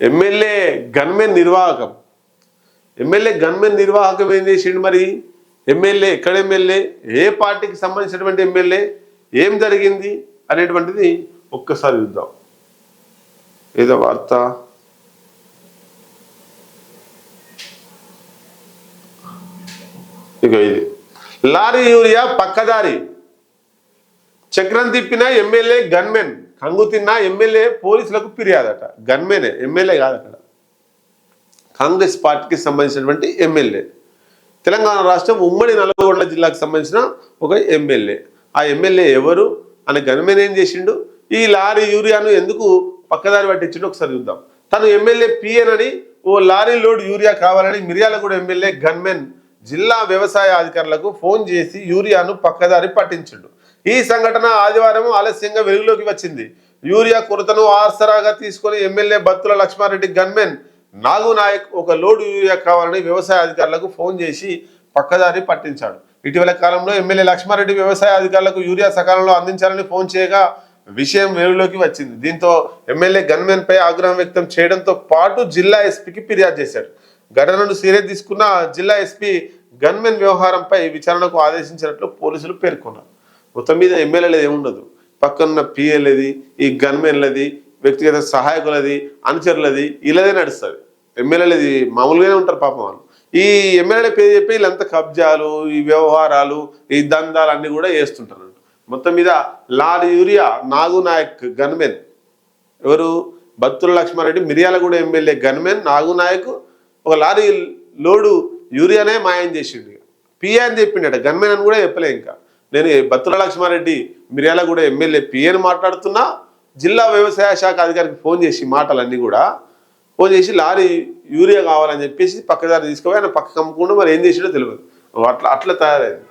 MLA gunmen నిర్వాహకం. MLA gunmen నిర్వాహకం ఏం చేసిండు మరి? ఎమ్మెల్యే ఎక్కడ ఎమ్మెల్యే, ఏ పార్టీకి సంబంధించినటువంటి ఎమ్మెల్యే, ఏం జరిగింది అనేటువంటిది ఒక్కసారి చూద్దాం. ఏదో వార్త, ఇక ఇది లారీ యూరియా పక్కదారి చక్రం తిప్పిన ఎమ్మెల్యే గన్మెన్, కంగు తిన్న ఎమ్మెల్యే పోలీసులకు ఫిర్యాదట. గన్మెనే, ఎమ్మెల్యే కాదు అక్కడ. కాంగ్రెస్ పార్టీకి సంబంధించినటువంటి ఎమ్మెల్యే, తెలంగాణ రాష్ట్రం ఉమ్మడి నల్గొండ జిల్లాకు సంబంధించిన ఒక ఎమ్మెల్యే. ఆ ఎమ్మెల్యే ఎవరు అని గన్మెన్ ఏం చేసిండు, ఈ లారీ యూరియాను ఎందుకు పక్కదారి పట్టించిండు ఒకసారి చూద్దాం. తను ఎమ్మెల్యే పిఎన్ అని ఓ లారీ లోడ్ యూరియా కావాలని మిర్యాలగూడ ఎమ్మెల్యే గన్మెన్ జిల్లా వ్యవసాయ అధికారులకు ఫోన్ చేసి యూరియాను పక్కదారి పట్టించిండు. ఈ సంఘటన ఆదివారం ఆలస్యంగా వెలుగులోకి వచ్చింది. యూరియా కొరతను ఆసరాగా తీసుకుని ఎమ్మెల్యే బత్తుల లక్ష్మారెడ్డి గన్మెన్ నాగు నాయక్ ఒక లోడు యూరియా కావాలని వ్యవసాయ అధికారులకు ఫోన్ చేసి పక్కదారి పట్టించాడు. ఇటీవల కాలంలో ఎమ్మెల్యే లక్ష్మారెడ్డి వ్యవసాయ అధికారులకు యూరియా సకాలంలో అందించాలని ఫోన్ చేయగా విషయం వెలుగులోకి వచ్చింది. దీంతో ఎమ్మెల్యే గన్మెన్ పై ఆగ్రహం వ్యక్తం చేయడంతో పాటు జిల్లా ఎస్పీకి ఫిర్యాదు చేశాడు. ఘటనను సీరియస్ తీసుకున్న జిల్లా ఎస్పీ గన్మెన్ వ్యవహారంపై విచారణకు ఆదేశించినట్లు పోలీసులు పేర్కొన్నారు. మొత్తం మీద ఎమ్మెల్యేలది ఏముండదు, పక్కన్న పిఎల్ది, ఈ గన్మెన్లది, వ్యక్తిగత సహాయకులది, అనుచరులది, ఇలాదే నడుస్తుంది. ఎమ్మెల్యేలది మామూలుగానే ఉంటారు పాపం వాళ్ళు. ఈ ఎమ్మెల్యేల పేరు చెప్పి వీళ్ళంతా కబ్జాలు, ఈ వ్యవహారాలు, ఈ దందాలు అన్నీ కూడా వేస్తుంటారు. మొత్తం మీద లారీ యూరియా నాగు నాయక్ గన్మెన్ ఎవరు, బత్తుల లక్ష్మారెడ్డి మిర్యాలగూడ ఎమ్మెల్యే గన్మెన్ నాగు నాయక్ ఒక లారీ లోడు యూరియానే మాయం చేసిండు. పిఏ అని చెప్పిండట, గన్మెన్ అని కూడా చెప్పలే. ఇంకా నేను బత్తుల లక్ష్మారెడ్డి మిర్యాలగూడ ఎమ్మెల్యే పిఏని మాట్లాడుతున్నా, జిల్లా వ్యవసాయ శాఖ అధికారికి ఫోన్ చేసి మాటలన్నీ కూడా ఫోన్ చేసి లారీ యూరియా కావాలని చెప్పేసి పక్కదారి తీసుకోవాలి, ఆయన పక్క కమ్ముకుండా మరి ఏం చేసిండో తెలియదు. అట్లా తయారైంది.